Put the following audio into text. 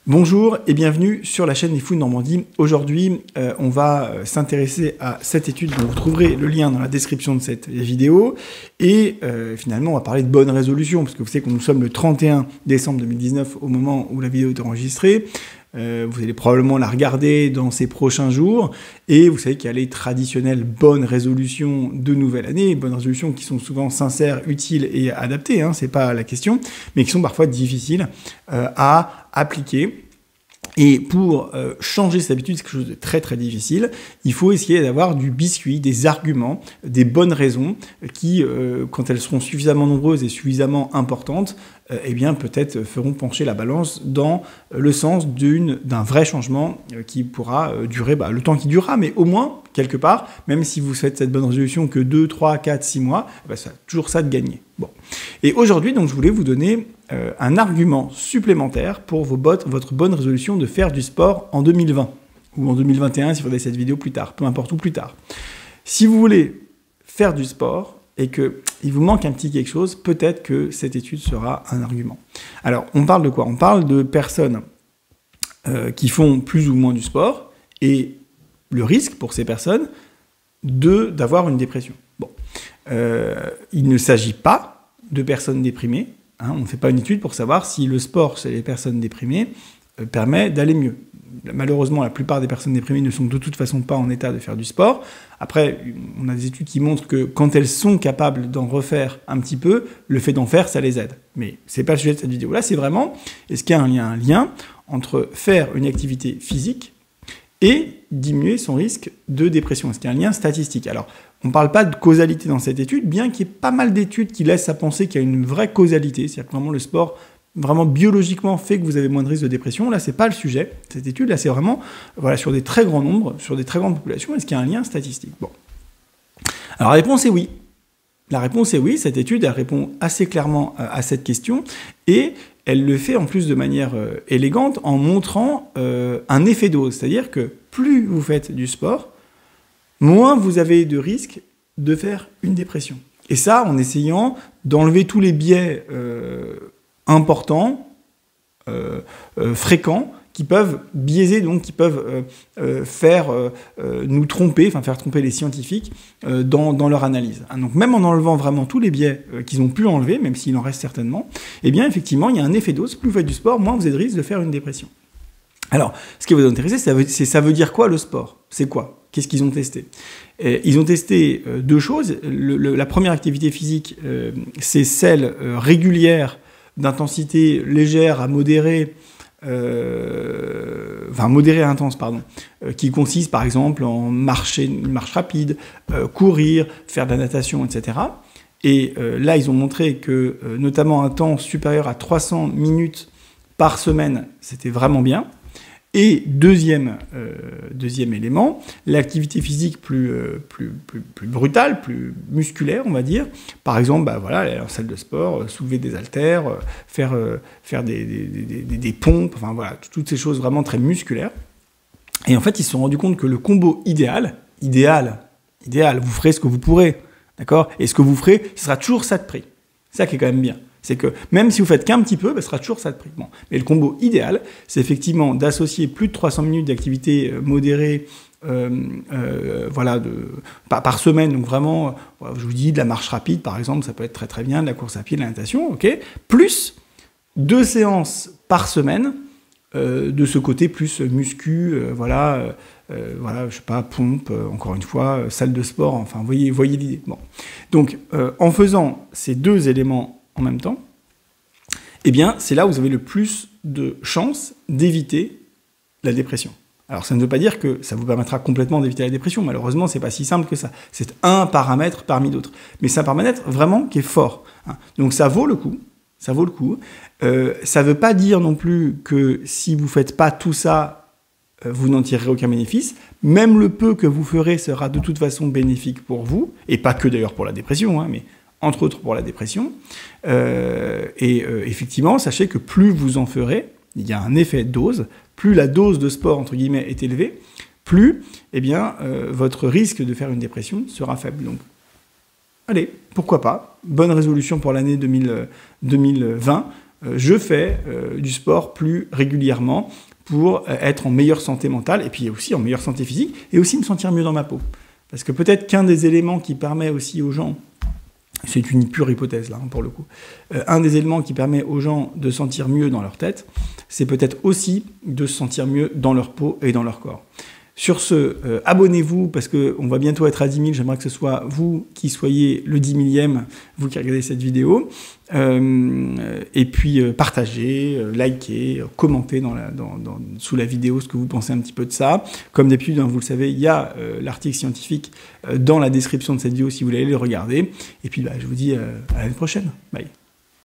Bonjour et bienvenue sur la chaîne Les Fous de Normandie. Aujourd'hui, on va s'intéresser à cette étude dont vous trouverez le lien dans la description de cette vidéo. Et finalement, on va parler de bonnes résolutions, parce que vous savez que nous sommes le 31 décembre 2019 au moment où la vidéo est enregistrée. Vous allez probablement la regarder dans ces prochains jours. Et vous savez qu'il y a les traditionnelles bonnes résolutions de nouvelle année, bonnes résolutions qui sont souvent sincères, utiles et adaptées, hein, c'est pas la question, mais qui sont parfois difficiles à appliquer. Et pour changer cette habitude, c'est quelque chose de très très difficile. Il faut essayer d'avoir du biscuit, des arguments, des bonnes raisons qui, quand elles seront suffisamment nombreuses et suffisamment importantes, eh bien peut-être feront pencher la balance dans le sens d'un vrai changement qui pourra durer le temps qui durera, mais au moins, quelque part, même si vous faites cette bonne résolution que 2, 3, 4, 6 mois, ça a toujours ça de gagner. Bon. Et aujourd'hui, donc, je voulais vous donner un argument supplémentaire pour votre bonne résolution de faire du sport en 2020, ou en 2021 si vous regardez cette vidéo plus tard, peu importe où plus tard. Si vous voulez faire du sport et qu'il vous manque un petit quelque chose, peut-être que cette étude sera un argument. Alors, on parle de quoi? On parle de personnes qui font plus ou moins du sport, et le risque pour ces personnes d'avoir une dépression. Bon. Il ne s'agit pas de personnes déprimées. Hein, on ne fait pas une étude pour savoir si le sport chez les personnes déprimées permet d'aller mieux. Malheureusement, la plupart des personnes déprimées ne sont de toute façon pas en état de faire du sport. Après, on a des études qui montrent que quand elles sont capables d'en refaire un petit peu, le fait d'en faire, ça les aide. Mais ce n'est pas le sujet de cette vidéo. Là, c'est vraiment, est-ce qu'il y a un lien entre faire une activité physique et diminuer son risque de dépression? Est-ce qu'il y a un lien statistique? Alors, on ne parle pas de causalité dans cette étude, bien qu'il y ait pas mal d'études qui laissent à penser qu'il y a une vraie causalité, c'est-à-dire que vraiment le sport, vraiment biologiquement, fait que vous avez moins de risque de dépression. Là, c'est pas le sujet. Cette étude, là, c'est vraiment sur des très grands nombres, sur des très grandes populations. Est-ce qu'il y a un lien statistique? Bon. Alors, la réponse est oui. La réponse est oui. Cette étude, elle répond assez clairement à cette question, et elle le fait en plus de manière élégante en montrant un effet dose. C'est-à-dire que plus vous faites du sport, moins vous avez de risque de faire une dépression. Et ça, en essayant d'enlever tous les biais importants, fréquents, qui peuvent biaiser, donc qui peuvent faire nous tromper, faire tromper les scientifiques dans leur analyse. Donc même en enlevant vraiment tous les biais qu'ils ont pu enlever, même s'il en reste certainement, eh bien effectivement, il y a un effet dose. Plus vous faites du sport, moins vous avez de risque de faire une dépression. Alors, ce qui va vous intéresser, ça veut dire quoi le sport? C'est quoi? Qu'est-ce qu'ils ont testé? Ils ont testé deux choses. La première activité physique, c'est celle régulière d'intensité légère à modérée, modérée à intense, pardon, qui consiste par exemple en une marche rapide, courir, faire de la natation, etc. Et là, ils ont montré que, notamment un temps supérieur à 300 minutes par semaine, c'était vraiment bien. Et deuxième élément, l'activité physique plus brutale, plus musculaire, on va dire. Par exemple, aller en salle de sport, soulever des haltères, faire des pompes, toutes ces choses vraiment très musculaires. Et en fait, ils se sont rendus compte que le combo idéal, vous ferez ce que vous pourrez, d'accord? Et ce que vous ferez, ce sera toujours ça de prix. C'est ça qui est quand même bien. C'est que même si vous faites qu'un petit peu, ce sera toujours ça de prix. Bon. Mais le combo idéal, c'est effectivement d'associer plus de 300 minutes d'activité modérée par semaine. Donc vraiment, je vous dis, de la marche rapide, par exemple, ça peut être très très bien, de la course à pied, de la natation, ok, plus 2 séances par semaine de ce côté plus muscu, je sais pas, pompe, encore une fois, salle de sport, voyez l'idée. Bon. Donc, en faisant ces deux éléments en même temps, eh bien, c'est là où vous avez le plus de chances d'éviter la dépression. Alors, ça ne veut pas dire que ça vous permettra complètement d'éviter la dépression. Malheureusement, c'est pas si simple que ça. C'est un paramètre parmi d'autres. Mais c'est un paramètre vraiment qui est fort. Hein. Donc, ça vaut le coup. Ça vaut le coup. Ça ne veut pas dire non plus que si vous ne faites pas tout ça, vous n'en tirerez aucun bénéfice. Même le peu que vous ferez sera de toute façon bénéfique pour vous. Et pas que d'ailleurs pour la dépression, mais entre autres pour la dépression. Effectivement, sachez que plus vous en ferez, il y a un effet dose, plus la dose de sport, entre guillemets, est élevée, plus votre risque de faire une dépression sera faible. Donc, allez, pourquoi pas, bonne résolution pour l'année 2020, je fais du sport plus régulièrement pour être en meilleure santé mentale, et puis aussi en meilleure santé physique, et aussi me sentir mieux dans ma peau. Parce que peut-être qu'un des éléments qui permet aussi aux gens, c'est une pure hypothèse là, pour le coup, un des éléments qui permet aux gens de sentir mieux dans leur tête, c'est peut-être aussi de se sentir mieux dans leur peau et dans leur corps. Sur ce, abonnez-vous, parce qu'on va bientôt être à 10 000, j'aimerais que ce soit vous qui soyez le 10 millième, vous qui regardez cette vidéo, et puis partagez, likez, commentez sous la vidéo ce que vous pensez un petit peu de ça. Comme d'habitude, hein, vous le savez, il y a l'article scientifique dans la description de cette vidéo si vous voulez aller le regarder, et puis je vous dis à l'année prochaine. Bye.